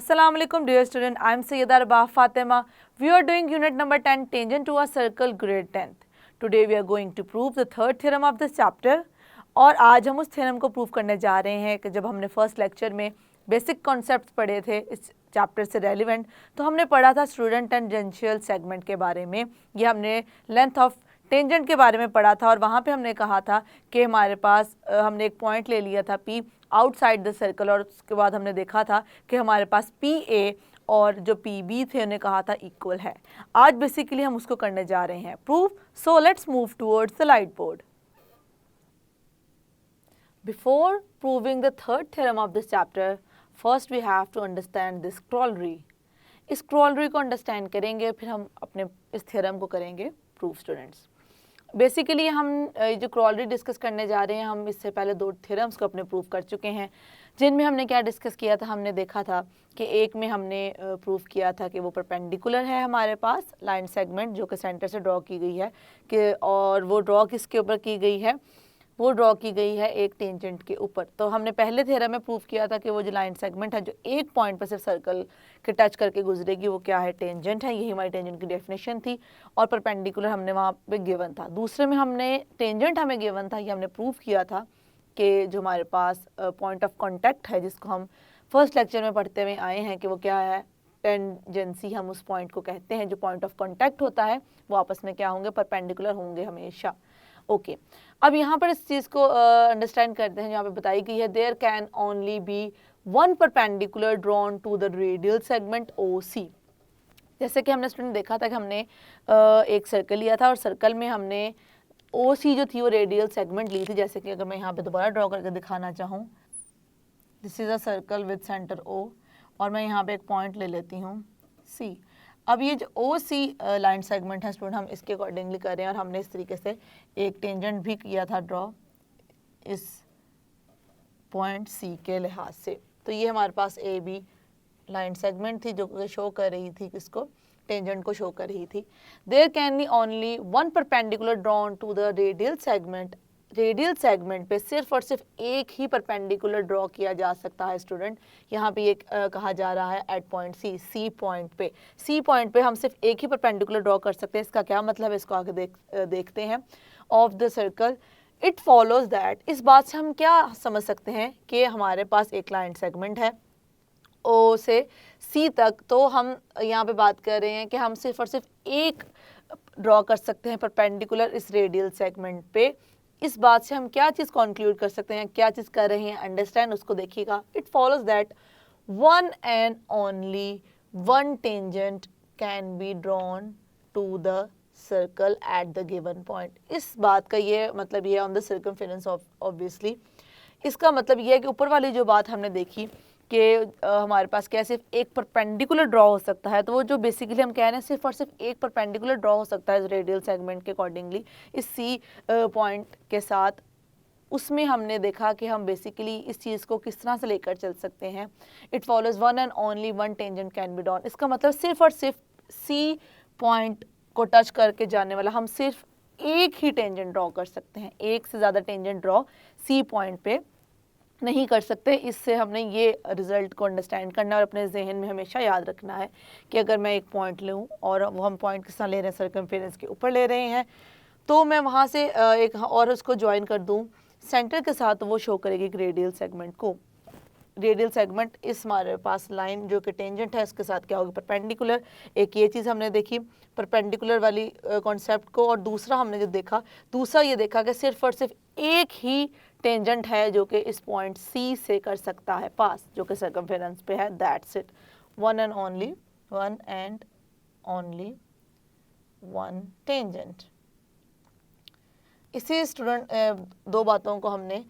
Assalamu alaikum dear student, I am Sayyida Rabah Fatima. We are doing unit number 10 tangent to a circle grade 10th. Today we are going to prove the third theorem of this chapter. और आज हम उस theorem को prove करने जा रहे हैं कि जब हमने फर्स्ट लेक्चर में बेसिक कॉन्सेप्ट्स पढ़े थे इस चैप्टर से रेलिवेंट, तो हमने पढ़ा था स्टूडेंट टेंजेंशियल सेगमेंट के बारे में। ये हमने लेंथ ऑफ टेंजेंट के बारे में पढ़ा था और वहाँ पे हमने कहा था कि हमारे पास हमने एक पॉइंट ले लिया था पी आउटसाइड द सर्कल, और उसके बाद हमने देखा था कि हमारे पास पी ए और जो पी बी थे उन्हें कहा था इक्वल है। आज बेसिकली हम उसको करने जा रहे हैं proof. So let's move towards the light board. Before proving the third theorem of this chapter, first we have to understand this corollary. इस corollary को understand करेंगे, फिर हम अपने इस theorem को करेंगे proof students. बेसिकली हम जो corollary डिस्कस करने जा रहे हैं, हम इससे पहले दो थ्योरम्स को अपने प्रूफ कर चुके हैं, जिनमें हमने क्या डिस्कस किया था। हमने देखा था कि एक में हमने प्रूफ किया था कि वो परपेंडिकुलर है हमारे पास लाइन सेगमेंट जो कि सेंटर से ड्रॉ की गई है कि, और वो ड्रॉ किसके ऊपर की गई है, वो ड्रॉ की गई है एक टेंजेंट के ऊपर। तो हमने पहले थ्योरम में प्रूफ किया था कि वो जो लाइन सेगमेंट है जो एक पॉइंट पर सिर्फ सर्कल के टच करके गुजरेगी वो क्या है, टेंजेंट है। यही हमारी टेंजेंट की डेफिनेशन थी और परपेंडिकुलर हमने वहाँ पे गिवन था। दूसरे में हमने टेंजेंट हमें गिवन था, ये हमने प्रूफ किया था कि जो हमारे पास पॉइंट ऑफ कॉन्टैक्ट है जिसको हम फर्स्ट लेक्चर में पढ़ते हुए आए हैं कि वो क्या है, टेंजेंसी हम उस पॉइंट को कहते हैं। जो पॉइंट ऑफ कॉन्टैक्ट होता है वो आपस में क्या होंगे, परपेंडिकुलर होंगे हमेशा। ओके अब यहाँ पर इस चीज़ को अंडरस्टैंड करते हैं। यहाँ पे बताई गई है there can only be one perpendicular drawn to the radial segment O C. जैसे कि हमने स्टूडेंट देखा था कि हमने एक सर्कल लिया था और सर्कल में हमने ओ सी जो थी वो रेडियल सेगमेंट ली थी। जैसे कि अगर मैं यहाँ पे दोबारा ड्रॉ करके दिखाना चाहूँ, this is a circle with centre O और मैं यहाँ पे एक पॉइंट ले लेती हूँ सी। अब ये जो ओ सी लाइन सेगमेंट है स्टूडेंट, हम इसके अकॉर्डिंगली कर रहे हैं और हमने इस तरीके से एक टेंजेंट भी किया था ड्रॉ इस पॉइंट सी के लिहाज से। तो ये हमारे पास ए बी लाइन सेगमेंट थी जो शो कर रही थी किसको, टेंजेंट को शो कर रही थी। There can be only one perpendicular drawn to the radial segment. Radial segment पे सिर्फ और सिर्फ एक ही परपेंडिकुलर ड्रॉ किया जा सकता है स्टूडेंट। यहाँ पे ये कहा जा रहा है at point C, C point पे हम सिर्फ एक ही परपेंडिकुलर ड्रॉ कर सकते हैं। इसका क्या मतलब है, इसको आगे देखते हैं। Of the circle it follows that, इस बात से हम क्या समझ सकते हैं कि हमारे पास एक लाइन सेगमेंट है ओ से सी तक, तो हम यहाँ पे बात कर रहे हैं कि हम सिर्फ और सिर्फ एक ड्रॉ कर सकते हैं परपेंडिकुलर इस रेडियल सेगमेंट पे। इस बात से हम क्या चीज़ कंक्लूड कर सकते हैं, क्या चीज़ कर रहे हैं, अंडरस्टैंड उसको देखिएगा। It follows that one and only one tangent can be drawn to the circle at the given point. इस बात का ये मतलब ये ऑन द सर्कमफेरेंस ऑब्वियसली, इसका मतलब ये है कि ऊपर वाली जो बात हमने देखी कि हमारे पास क्या सिर्फ एक परपेंडिकुलर ड्रॉ हो सकता है, तो वो जो बेसिकली हम कह रहे हैं सिर्फ और सिर्फ एक परपेंडिकुलर ड्रॉ हो सकता है रेडियल सेगमेंट के अकॉर्डिंगली इस सी पॉइंट के साथ। उसमें हमने देखा कि हम बेसिकली इस चीज़ को किस तरह से लेकर चल सकते हैं। It follows one and only one tangent can be drawn. इसका मतलब सिर्फ और सिर्फ सी पॉइंट को टच करके जाने वाला हम सिर्फ एक ही टेंजेंट ड्रॉ कर सकते हैं, एक से ज़्यादा टेंजेंट ड्रॉ सी पॉइंट पे नहीं कर सकते। इससे हमने ये रिजल्ट को अंडरस्टैंड करना और अपने जहन में हमेशा याद रखना है कि अगर मैं एक पॉइंट लूँ और वो हम पॉइंट किस तरह ले रहे हैं, सर्कमफेरेंस के ऊपर ले रहे हैं, तो मैं वहाँ से एक और उसको ज्वाइन कर दूँ सेंटर के साथ, तो वो शो करेगी रेडियल सेगमेंट को। रेडियल सेगमेंट इस हमारे पास लाइन जो कि टेंजेंट है इसके साथ क्या होगी, परपेंडिकुलर। एक ये चीज़ हमने देखी परपेंडिकुलर वाली कॉन्सेप्ट को, और दूसरा हमने जो देखा, दूसरा ये देखा कि सिर्फ और सिर्फ एक ही टेंजेंट है जो कि इस पॉइंट सी से कर सकता है पास, जो कि सर्कमफेरेंस पे है। That's it, one and only one tangent. इसी स्टूडेंट दो बातों को हमने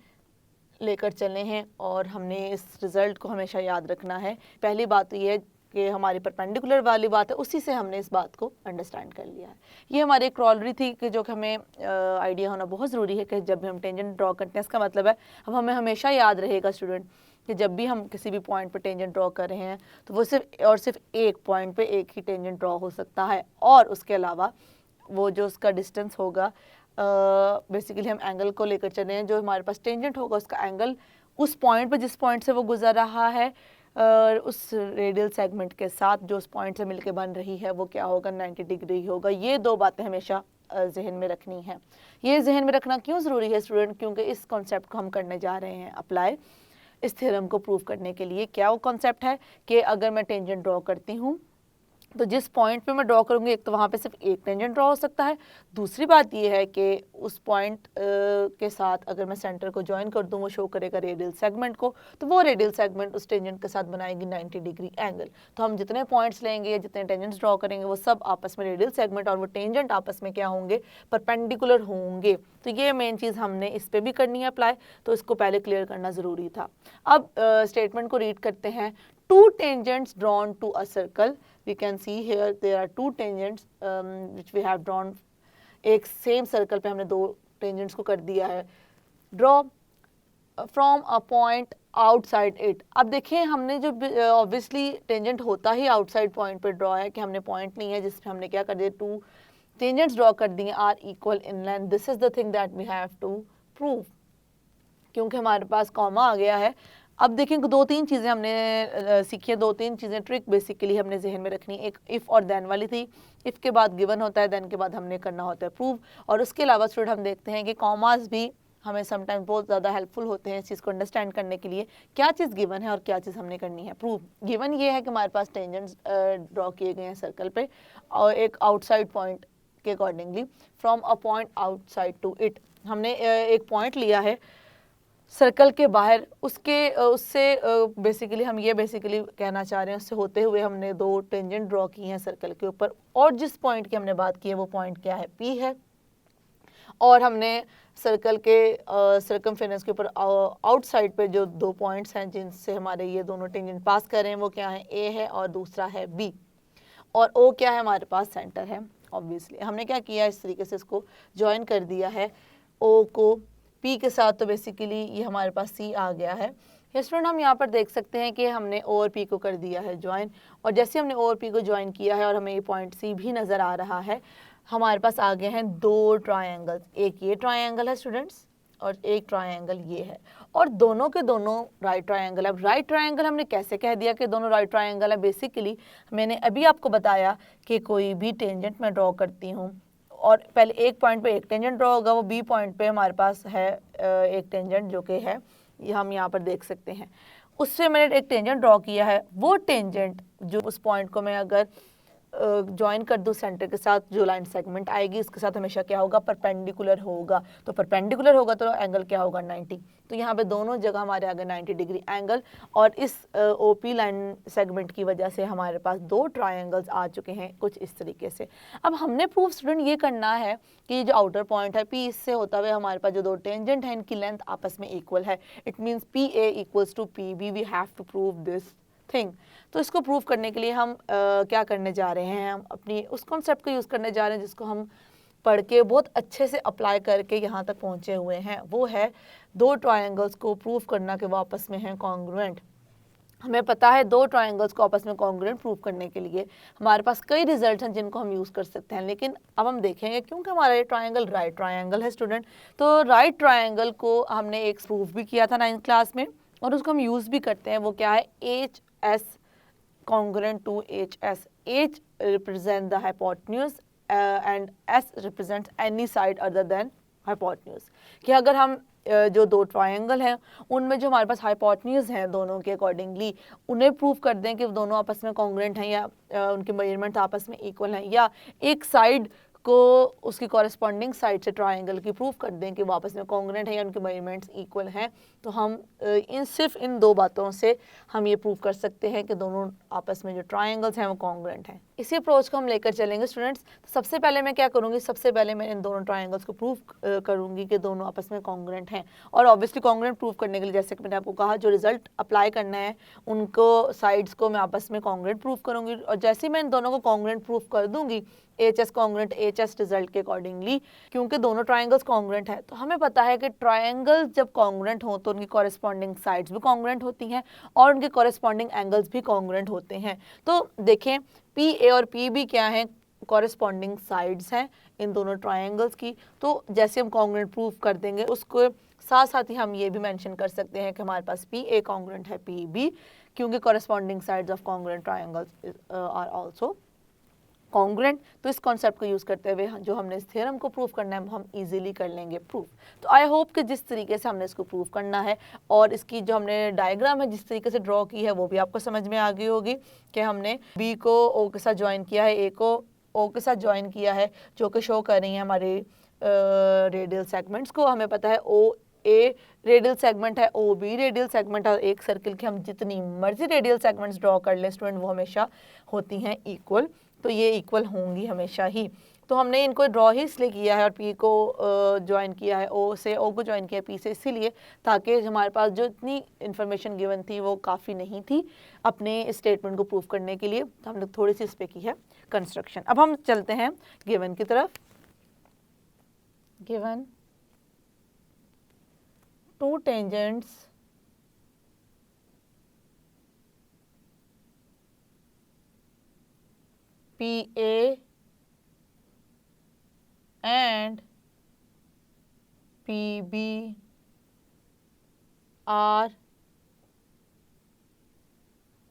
लेकर चले हैं और हमने इस रिज़ल्ट को हमेशा याद रखना है। पहली बात तो ये है कि हमारी परपेंडिकुलर वाली बात है, उसी से हमने इस बात को अंडरस्टैंड कर लिया है। ये हमारी एक क्रॉलरी थी कि जो कि हमें आइडिया होना बहुत ज़रूरी है कि जब भी हम टेंजेंट ड्रॉ करते हैं, इसका मतलब है अब हमें हमेशा याद रहेगा स्टूडेंट कि जब भी हम किसी भी पॉइंट पर टेंजेंट ड्रॉ कर रहे हैं तो वो सिर्फ और सिर्फ एक पॉइंट पे एक ही टेंजेंट ड्रॉ हो सकता है, और उसके अलावा वो जो उसका डिस्टेंस होगा, बेसिकली हम एंगल को लेकर चले हैं, जो हमारे पास टेंजेंट होगा उसका एंगल उस पॉइंट पर जिस पॉइंट से वो गुजर रहा है उस रेडियल सेगमेंट के साथ जो उस पॉइंट से मिलके बन रही है वो क्या होगा, 90 डिग्री होगा। ये दो बातें हमेशा जहन में रखनी है। ये जहन में रखना क्यों ज़रूरी है स्टूडेंट, क्योंकि इस कॉन्सेप्ट को हम करने जा रहे हैं अप्लाई इस थ्योरम को प्रूव करने के लिए। क्या वो कॉन्सेप्ट है कि अगर मैं टेंजेंट ड्रॉ करती हूँ तो जिस पॉइंट पे मैं ड्रॉ करूँगी एक तो वहाँ पे सिर्फ एक टेंजेंट ड्रॉ हो सकता है, दूसरी बात ये है कि उस पॉइंट के साथ अगर मैं सेंटर को ज्वाइन कर दूँ वो शो करेगा रेडियल सेगमेंट को, तो वो रेडियल सेगमेंट उस टेंजेंट के साथ बनाएगी 90 डिग्री एंगल। तो हम जितने पॉइंट्स लेंगे या जितने टेंजेंट्स ड्रॉ करेंगे वो सब आपस में रेडियल सेगमेंट और वो टेंजेंट आपस में क्या होंगे, परपेंडिकुलर होंगे। तो ये मेन चीज़ हमने इस पर भी करनी है अप्लाई, तो इसको पहले क्लियर करना ज़रूरी था। अब स्टेटमेंट को रीड करते हैं। Two tangents drawn to a circle. We can see here there are two tangents which we have drawn. एक सेम सर्कल पे हमने दो टेंजेंट्स को कर दिया है draw from a point outside it. अब देखिए हमने जो ऑब्वियसली टेंजेंट होता ही आउटसाइड पॉइंट पे ड्रॉ है कि हमने पॉइंट नहीं है जिसमें हमने क्या कर दिया, टू टेंजेंट्स ड्रॉ कर दिए are equal in length. This is the thing that we have to prove, क्योंकि हमारे पास कॉमा आ गया है। अब देखिए दो तीन चीज़ें हमने सीखी है, दो तीन चीज़ें ट्रिक बेसिकली हमने जहन में रखनी है। एक इफ़ और देन वाली थी, इफ़ के बाद गिवन होता है, देन के बाद हमने करना होता है प्रूव। और उसके अलावा स्टूडेंट हम देखते हैं कि कॉमास भी हमें समटाइम बहुत ज़्यादा हेल्पफुल होते हैं इस चीज़ को अंडरस्टैंड करने के लिए, क्या चीज़ गिवन है और क्या चीज़ हमने करनी है प्रूव। गिवन ये है कि हमारे पास टेंजेंट्स ड्रॉ किए गए हैं सर्कल पे और एक आउटसाइड पॉइंट के accordingly from a point outside to it. हमने एक पॉइंट लिया है सर्कल के बाहर, उससे बेसिकली हम ये बेसिकली कहना चाह रहे हैं, उससे होते हुए हमने दो टेंजेंट ड्रॉ की हैं सर्कल के ऊपर, और जिस पॉइंट की हमने बात की है वो पॉइंट क्या है, पी है। और हमने सर्कल के सर्कमफेरेंस के ऊपर आउटसाइड पे जो दो पॉइंट्स हैं जिनसे हमारे ये दोनों टेंजेंट पास कर रहे हैं वो क्या है, ए है और दूसरा है बी, और ओ क्या है हमारे पास सेंटर है। ऑब्वियसली हमने क्या किया, इस तरीके से इसको ज्वाइन कर दिया है ओ को पी के साथ, तो बेसिकली ये हमारे पास सी आ गया है। स्टूडेंट हम यहाँ पर देख सकते हैं कि हमने ओ और पी को कर दिया है ज्वाइन, और जैसे हमने ओ और पी को ज्वाइन किया है और हमें ये पॉइंट सी भी नज़र आ रहा है, हमारे पास आ गए हैं दो ट्रायंगल्स। एक ये ट्रायंगल है स्टूडेंट्स और एक ट्रायंगल ये है, और दोनों के दोनों राइट ट्रायंगल है। अब राइट ट्रायंगल हमने कैसे कह दिया कि दोनों राइट ट्रायंगल है, बेसिकली मैंने अभी आपको बताया कि कोई भी टेंजेंट मैं ड्रॉ करती हूँ और पहले एक पॉइंट पे एक टेंजेंट ड्रॉ होगा, वो बी पॉइंट पे हमारे पास है एक टेंजेंट जो कि है, ये हम यहाँ पर देख सकते हैं, उससे मैंने एक टेंजेंट ड्रॉ किया है। वो टेंजेंट जो उस पॉइंट को मैं अगर ज्वाइन कर दूँ सेंटर के साथ, जो लाइन सेगमेंट आएगी उसके साथ हमेशा क्या होगा, परपेंडिकुलर होगा। तो परपेंडिकुलर होगा तो एंगल क्या होगा, 90। तो यहाँ पे दोनों जगह हमारे आगे 90 डिग्री एंगल, और इस ओपी लाइन सेगमेंट की वजह से हमारे पास दो ट्रायंगल्स आ चुके हैं कुछ इस तरीके से। अब हमने प्रूफ स्टूडेंट ये करना है कि जो आउटर पॉइंट है पी, इससे होता हुआ हमारे पास जो दो टेंजेंट है इनकी लेंथ आपस में इक्वल है। It means P A equals to P B, we have to prove this thing. तो इसको प्रूव करने के लिए हम क्या करने जा रहे हैं, हम अपनी उस कॉन्सेप्ट को यूज़ करने जा रहे हैं जिसको हम पढ़ के बहुत अच्छे से अप्लाई करके यहाँ तक पहुँचे हुए हैं। वो है दो ट्रायंगल्स को प्रूव करना कि वो आपस में हैं कॉन्ग्रुएंट। हमें पता है दो ट्रायंगल्स को आपस में कॉन्ग्रुएंट प्रूव करने के लिए हमारे पास कई रिजल्ट्स हैं जिनको हम यूज़ कर सकते हैं, लेकिन अब हम देखेंगे क्योंकि हमारा ये ट्रायंगल राइट ट्रायंगल है स्टूडेंट, तो राइट ट्रायंगल को हमने एक प्रूफ भी किया था 9th क्लास में और उसको हम यूज़ भी करते हैं। वो क्या है, H S congruent to HS. H represents the hypotenuse and S represents any side other than hypotenuse. कि अगर हम जो दो ट्रायंगल हैं उनमें जो हमारे पास हाइपोटेन्यूज हैं दोनों के अकॉर्डिंगली उन्हें प्रूव कर दें कि दोनों आपस में कॉन्ग्रुएंट हैं या उनके मेजरमेंट आपस में इक्वल हैं, या एक साइड को उसकी कॉरेस्पॉन्डिंग साइड से ट्रायंगल की प्रूफ कर दें कि वो आपस में कॉन्ग्रुएंट हैं या उनके मेजरमेंट्स इक्वल हैं, तो हम सिर्फ इन दो बातों से हम ये प्रूव कर सकते हैं कि दोनों आपस में जो ट्रायंगल्स हैं वो कॉन्ग्रुएंट हैं। इसी अप्रोच को हम लेकर चलेंगे स्टूडेंट्स। तो सबसे पहले मैं क्या करूँगी, सबसे पहले मैं इन दोनों ट्रायंगल्स को प्रूव करूँगी कि दोनों आपस में कॉन्ग्रुएंट हैं, और ऑब्वियसली कॉन्ग्रुएंट प्रूव करने के लिए जैसे कि मैंने आपको कहा जो रिजल्ट अप्लाई करना है उनको साइड्स को मैं आपस में कॉन्ग्रुएंट प्रूव करूँगी, और जैसे ही मैं इन दोनों को कॉन्ग्रुएंट प्रूव कर दूँगी H S congruent H S result के अकॉर्डिंगली, क्योंकि दोनों ट्रायंगल्स कॉन्ग्रुएंट है, तो हमें पता है कि ट्रायंगल्स जब कॉन्ग्रुएंट हो तो उनकी कॉरेस्पॉन्डिंग साइड्स भी कॉन्ग्रुएंट होती हैं और उनके कॉरेस्पॉन्डिंग एंगल्स भी कॉन्ग्रुएंट होते हैं। तो देखें पी ए और पी बी क्या हैं, कॉरेस्पॉन्डिंग साइड्स हैं इन दोनों ट्रायंगल्स की। तो जैसे हम कॉन्ग्रुएंट प्रूव कर देंगे उसको साथ साथ ही हम ये भी मेंशन कर सकते हैं कि हमारे पास पी ए कॉन्ग्रुएंट है पी बी क्योंकि corresponding sides of congruent triangles are also congruent. तो इस कॉन्सेप्ट को यूज़ करते हुए जो हमने इस थ्योरम को प्रूव करना है हम इजीली कर लेंगे प्रूफ। तो आई होप कि जिस तरीके से हमने इसको प्रूव करना है और इसकी जो हमने डायग्राम है जिस तरीके से ड्रॉ की है वो भी आपको समझ में आ गई होगी कि हमने बी को ओ के साथ ज्वाइन किया है, ए को ओ के साथ ज्वाइन किया है, जो कि शो कर रही है हमारे रेडियल सेगमेंट्स को। हमें पता है ओ ए रेडियल सेगमेंट है, ओ बी रेडियल सेगमेंट है, और एक सर्किल के हम जितनी मर्जी रेडियल सेगमेंट्स ड्रॉ कर लें स्टूडेंट वो हमेशा होती हैं इक्वल। तो ये इक्वल होंगी हमेशा ही। तो हमने इनको ड्रॉ ही इसलिए किया है और पी को ज्वाइन किया है ओ से, ओ को ज्वाइन किया है पी से, इसीलिए ताकि हमारे पास जो इतनी इन्फॉर्मेशन गिवन थी वो काफ़ी नहीं थी अपने स्टेटमेंट को प्रूव करने के लिए। तो हमने थोड़ी सी इस पे की है कंस्ट्रक्शन। अब हम चलते हैं गिवन की तरफ। Given to tangents PA and PB are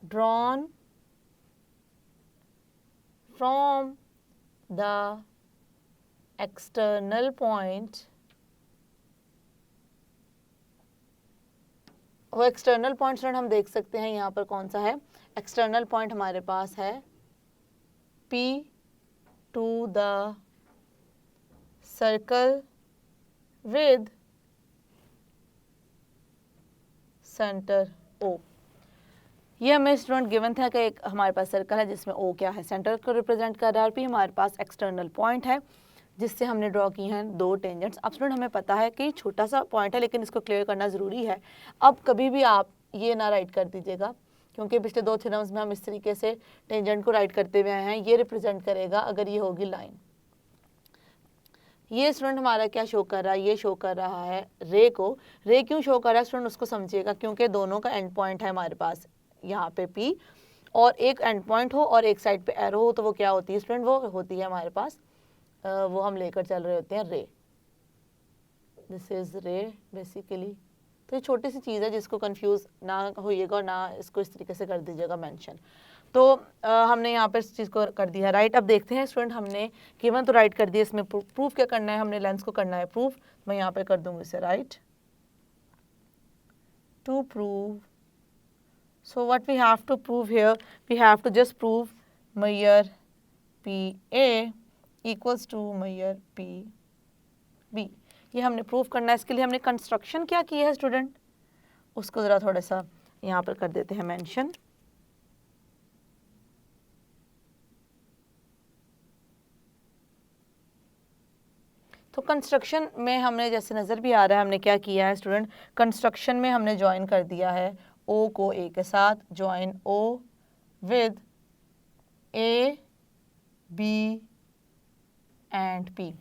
drawn from the external point। वो एक्सटर्नल पॉइंट स्टूडेंट हम देख सकते हैं यहाँ पर कौन सा है। एक्सटर्नल पॉइंट हमारे पास है P to the circle with center O। ये हमें स्टूडेंट गिवन था कि एक हमारे पास सर्कल है जिसमें O क्या है, सेंटर को रिप्रेजेंट कर रहा है, और P हमारे पास एक्सटर्नल पॉइंट है जिससे हमने ड्रॉ की हैं दो टेंजेंट्स। अब स्टूडेंट हमें पता है कि छोटा सा पॉइंट है लेकिन इसको क्लियर करना ज़रूरी है। अब कभी भी आप ये ना राइट कर दीजिएगा क्योंकि पिछले दो थ्योरम्स में हम इस तरीके से टेंजेंट को राइट करते हुए आए हैं। ये रिप्रेजेंट करेगा अगर ये होगी लाइन। ये स्टूडेंट हमारा क्या शो कर रहा है, ये शो कर रहा है रे को। रे क्यों शो कर रहा है स्टूडेंट उसको समझिएगा, क्योंकि दोनों का एंड पॉइंट है हमारे पास यहाँ पे P, और एक एंड पॉइंट हो और एक साइड पे एरो हो तो वो क्या होती है स्टूडेंट, वो होती है हमारे पास वो हम लेकर चल रहे होते हैं रे। दिस इज रे बेसिकली। तो ये छोटी सी चीज़ है जिसको कंफ्यूज ना होइएगा और ना इसको इस तरीके से कर दीजिएगा मेंशन। तो हमने यहाँ पर इस चीज़ को कर दिया राइट। अब देखते हैं स्टूडेंट हमने गिवन तो राइट कर दिया, इसमें प्रूफ क्या करना है, हमने लेंस को करना है प्रूफ। मैं यहाँ पे कर दूँगी इसे right. To prove, so what we have to prove here, we have to just prove measure PA equals to measure PB। ये हमने प्रूव करना है। इसके लिए हमने कंस्ट्रक्शन क्या किया है स्टूडेंट, उसको ज़रा थोड़ा सा यहाँ पर कर देते हैं मेंशन। तो कंस्ट्रक्शन में हमने जैसे नज़र भी आ रहा है हमने क्या किया है स्टूडेंट, कंस्ट्रक्शन में हमने ज्वाइन कर दिया है O को A के साथ, join O with A B and P।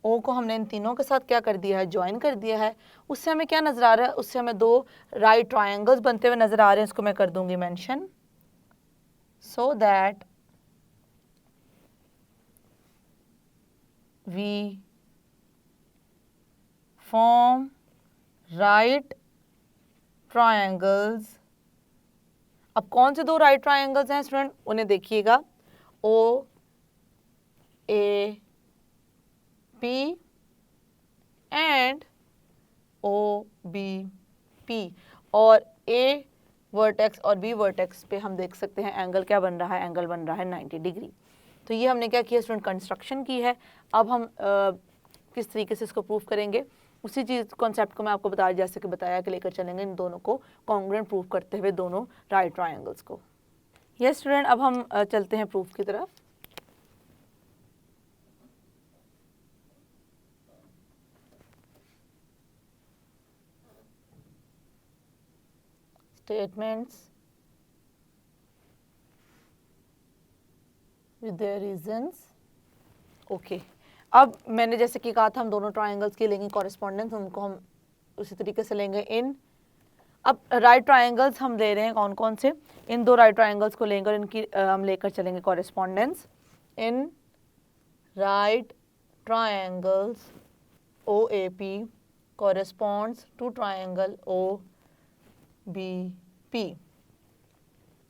O को हमने इन तीनों के साथ क्या कर दिया है, ज्वाइन कर दिया है। उससे हमें क्या नज़र आ रहा है, उससे हमें दो राइट ट्रायंगल्स बनते हुए नज़र आ रहे हैं। इसको मैं कर दूंगी mention, so that we form right triangles. अब कौन से दो राइट ट्रायंगल्स हैं स्टूडेंट, उन्हें देखिएगा, O A P and O B P, और A वर्टेक्स और B वर्टेक्स पे हम देख सकते हैं एंगल क्या बन रहा है, एंगल बन रहा है 90 डिग्री। तो ये हमने क्या किया स्टूडेंट, कंस्ट्रक्शन की है। अब हम किस तरीके से इसको प्रूफ करेंगे, उसी चीज़ कॉन्सेप्ट को मैं आपको बताया जैसे कि बताया कि लेकर चलेंगे इन दोनों को कॉन्ग्रुएंट प्रूफ करते हुए दोनों राइट ट्रायंगल्स को। यस स्टूडेंट, अब हम चलते हैं प्रूफ की तरफ। Statements with their reasons. Okay, अब मैंने जैसे कि कहा था हम दोनों ट्रायंगल्स की लेंगे कॉरेस्पॉन्डेंस, उनको हम उसी तरीके से लेंगे इन। अब राइट ट्रायंगल्स हम ले रहे हैं कौन कौन से, इन दो राइट ट्रायंगल्स को लेंगे और इनकी हम लेकर चलेंगे correspondence. In right triangles OAP corresponds to triangle OBP।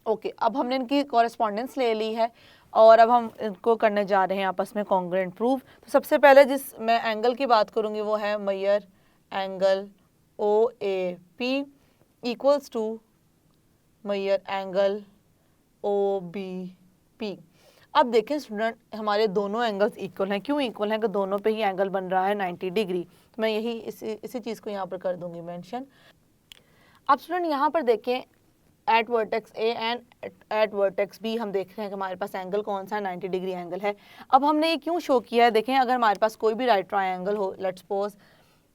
Okay, अब हमने इनकी कॉरेस्पॉन्डेंस ले ली है और अब हम इनको करने जा रहे हैं आपस में कॉन्ग्रुएंट प्रूफ। तो सबसे पहले जिस मैं एंगल की बात करूँगी वो है measure angle O A P equals to measure angle O B P. अब देखें स्टूडेंट, हमारे दोनों एंगल्स इक्वल हैं। क्यों इक्वल हैं? कि दोनों पे ही एंगल बन रहा है 90 डिग्री। तो मैं यही इसी चीज़ को यहाँ पर कर दूंगी मेंशन। अब स्टूडेंट यहाँ पर देखें at vertex A and at vertex B हम देख रहे हैं कि हमारे पास एंगल कौन सा है, 90 डिग्री एंगल है। अब हमने ये क्यों शो किया है? देखें, अगर हमारे पास कोई भी राइट ट्रायंगल हो, let's suppose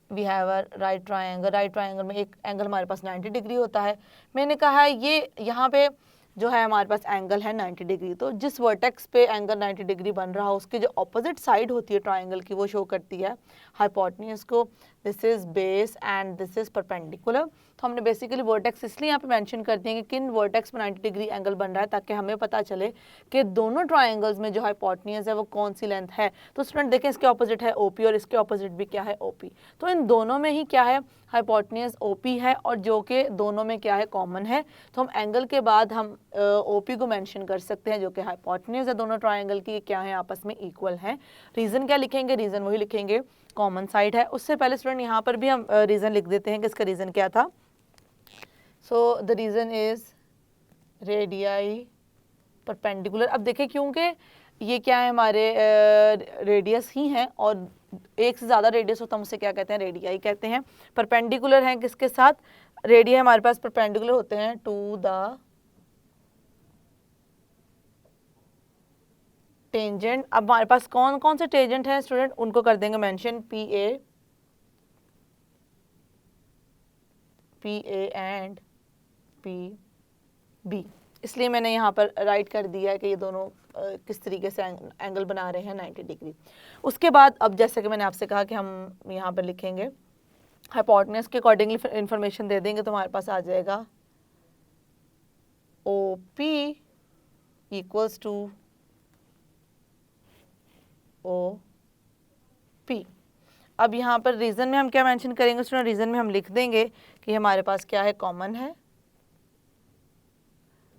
we have a right triangle में एक एंगल हमारे पास 90 डिग्री होता है। मैंने कहा है ये यहाँ पे जो है हमारे पास एंगल है 90 डिग्री। तो जिस वर्टेक्स पे एंगल 90 डिग्री बन रहा हो उसकी जो ऑपोजिट साइड होती है ट्रायंगल की वो शो करती है हाइपोटेन्यूज को। This is base and this is perpendicular. तो हमने बेसिकली वर्टेक्स इसलिए यहाँ पे मेंशन कर दिए कि किन वर्टेक्स में 90 डिग्री एंगल बन रहा है, ताकि हमें पता चले कि दोनों ट्रायंगल्स में जो हाइपोटेन्यूज है वो कौन सी लेंथ है। तो स्टूडेंट देखें, इसके ऑपोजिट है ओपी और इसके ऑपोजिट भी क्या है, ओपी। तो इन दोनों में ही क्या है, हाइपोटेन्यूज ओपी है और जो कि दोनों में क्या है, कॉमन है। तो हम एंगल के बाद हम ओपी को मेंशन कर सकते हैं जो कि हाइपोटेन्यूज है दोनों ट्रायंगल की, क्या है, आपस में इक्वल है। रीजन क्या लिखेंगे? रीजन वही लिखेंगे, कॉमन साइड है। उससे पहले स्टूडेंट यहाँ पर भी हम रीजन लिख देते हैं कि इसका रीजन क्या था। So the reason is radii perpendicular. अब देखिए, क्योंकि ये क्या है, हमारे रेडियस ही हैं और एक से ज़्यादा रेडियस होता है उसे क्या कहते हैं, रेडियाई कहते हैं। परपेंडिकुलर हैं किसके साथ? रेडिया हमारे पास परपेंडिकुलर होते हैं टू द टेंजेंट। अब हमारे पास कौन कौन से टेंजेंट हैं स्टूडेंट, उनको कर देंगे mention, P A and P B. इसलिए मैंने यहाँ पर राइट कर दिया है कि ये दोनों किस तरीके से एंगल बना रहे हैं 90 डिग्री। उसके बाद अब जैसे कि मैंने आपसे कहा कि हम यहाँ पर लिखेंगे हाइपोटेन्यूज के अकॉर्डिंगली इंफॉर्मेशन दे देंगे, तो हमारे पास आ जाएगा O P equals to O P. अब यहाँ पर रीजन में हम क्या मेंशन करेंगे स्टूडेंट? रीजन में हम लिख देंगे कि हमारे पास क्या है, कॉमन है।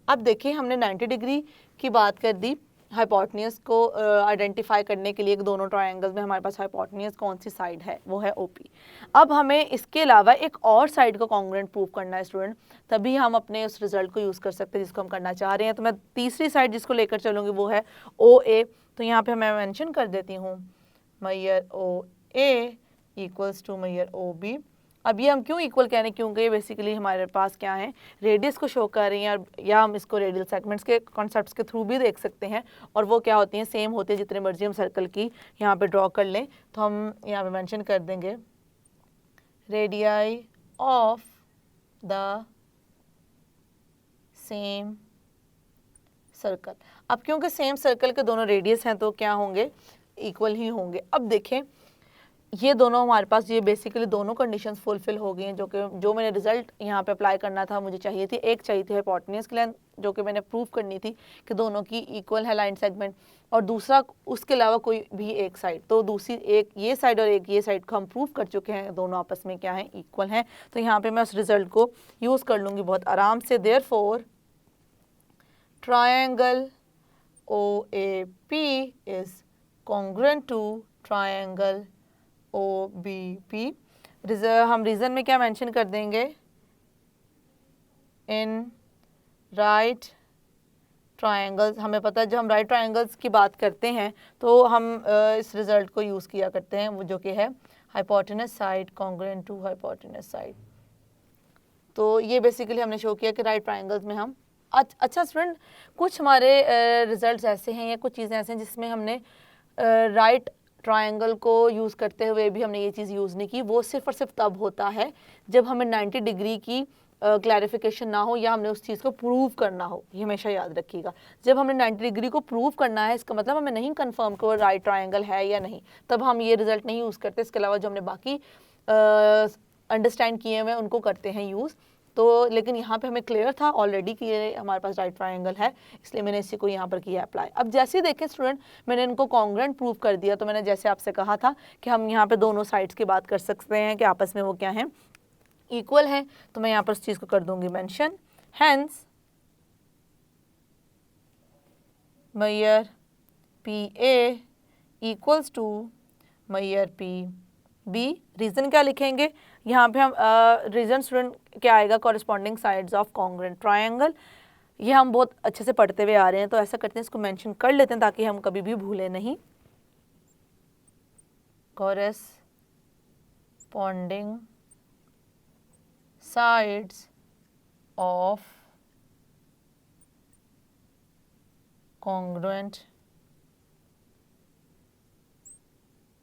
अब देखिए, हमने 90 डिग्री की बात कर दी हाइपोटेन्यूज को आइडेंटिफाई करने के लिए कि दोनों ट्रायंगल्स में हमारे पास हाइपोटेन्यूज कौन सी साइड है, वो है ओपी। अब हमें इसके अलावा एक और साइड को कॉन्ग्रुएंट प्रूव करना है स्टूडेंट, तभी हम अपने उस रिजल्ट को यूज़ कर सकते हैं जिसको हम करना चाह रहे हैं। तो मैं तीसरी साइड जिसको लेकर चलूँगी वो है ओ ए। तो यहाँ पर मैं मैंशन कर देती हूँ measure O A equals to measure O B. अब ये हम क्यों इक्वल कह रहे हैं? क्योंकि ये बेसिकली हमारे पास क्या है, रेडियस को शो कर रही हैं, और या हम इसको रेडियल सेगमेंट्स के कॉन्सेप्ट्स के थ्रू भी देख सकते हैं, और वो क्या होती हैं, सेम होती है जितने मर्जी हम सर्कल की यहाँ पे ड्रॉ कर लें। तो हम यहाँ पे मेंशन कर देंगे radii of the same circle. अब क्योंकि सेम सर्कल के दोनों रेडियस हैं तो क्या होंगे, इक्वल ही होंगे। अब देखें, ये दोनों हमारे पास, ये बेसिकली दोनों कंडीशंस फुलफिल हो गई हैं जो मैंने रिजल्ट यहाँ पे अप्लाई करना था, मुझे चाहिए थी। एक चाहिए थी हाइपोटेन्यूज की लेंथ जो कि मैंने प्रूव करनी थी कि दोनों की इक्वल है लाइन सेगमेंट, और दूसरा उसके अलावा कोई भी एक साइड। तो दूसरी एक ये साइड और एक ये साइड को हम प्रूव कर चुके हैं, दोनों आपस में क्या है, इक्वल हैं। तो यहाँ पर मैं उस रिजल्ट को यूज़ कर लूँगी बहुत आराम से। Therefore triangle O A P is congruent to triangle O B P. हम रीजन में क्या मेंशन कर देंगे, इन राइट ट्रायंगल्स। हमें पता है जब हम राइट ट्रायंगल्स की बात करते हैं तो हम इस रिजल्ट को यूज़ किया करते हैं, वो जो कि है hypotenuse side congruent to hypotenuse side. तो ये बेसिकली हमने शो किया कि राइट ट्रायंगल्स में हम अच्छा स्टूडेंट, कुछ हमारे रिजल्ट्स ऐसे हैं या कुछ चीज़ें ऐसे हैं जिसमें हमने राइट ट्रायंगल को यूज़ करते हुए भी हमने ये चीज़ यूज़ नहीं की। वो सिर्फ और सिर्फ तब होता है जब हमें 90 डिग्री की क्लैरिफिकेशन ना हो या हमने उस चीज़ को प्रूव करना हो। ये हमेशा याद रखिएगा, जब हमने 90 डिग्री को प्रूव करना है, इसका मतलब हमें नहीं कंफर्म कि वो राइट ट्रायंगल है या नहीं, तब हम ये रिजल्ट नहीं यूज़ करते। इसके अलावा जो हमने बाकी अंडरस्टैंड किए हुए उनको करते हैं यूज़। तो लेकिन यहाँ पे हमें क्लियर था ऑलरेडी कि ये हमारे पास राइट ट्रायंगल है, इसलिए मैंने इसी को यहाँ पर किया अप्लाई। अब जैसे ही देखें स्टूडेंट, मैंने इनको कॉन्ग्रुएंट प्रूव कर दिया। तो मैंने जैसे आपसे कहा था कि हम यहाँ पे दोनों साइड्स की बात कर सकते हैं कि आपस में वो क्या हैं, इक्वल हैं। तो मैं यहाँ पर उस चीज़ को कर दूँगी मेंशन। हेंस मैयर पी ए इक्वल्स टू मैयर पी बी। रीज़न क्या लिखेंगे यहाँ पे हम? रीज़न स्टूडेंट क्या आएगा? Corresponding sides of congruent triangle. ये हम बहुत अच्छे से पढ़ते हुए आ रहे हैं, तो ऐसा करते हैं इसको मेंशन कर लेते हैं ताकि हम कभी भी भूलें नहीं। Corresponding sides of congruent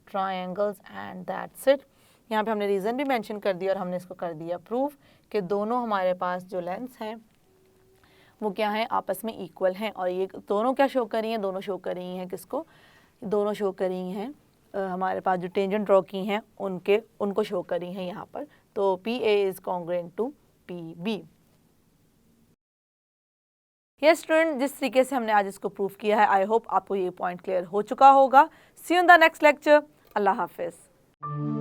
triangles and that's it. यहाँ पे हमने रीज़न भी मेंशन कर दिया और हमने इसको कर दिया प्रूव कि दोनों हमारे पास जो लेंस हैं वो क्या है? आपस में इक्वल हैं। और ये दोनों क्या शो कर रही हैं? दोनों शो कर रही हैं किसको? दोनों शो कर रही हैं हमारे पास जो टेंजेंट ड्रॉ की हैं उनको शो कर रही हैं यहाँ पर। तो P A is congruent to P B. ये स्टूडेंट जिस तरीके से हमने आज इसको प्रूव किया है, आई होप आपको ये पॉइंट क्लियर हो चुका होगा। See you in the next lecture. अल्लाह हाफिज़।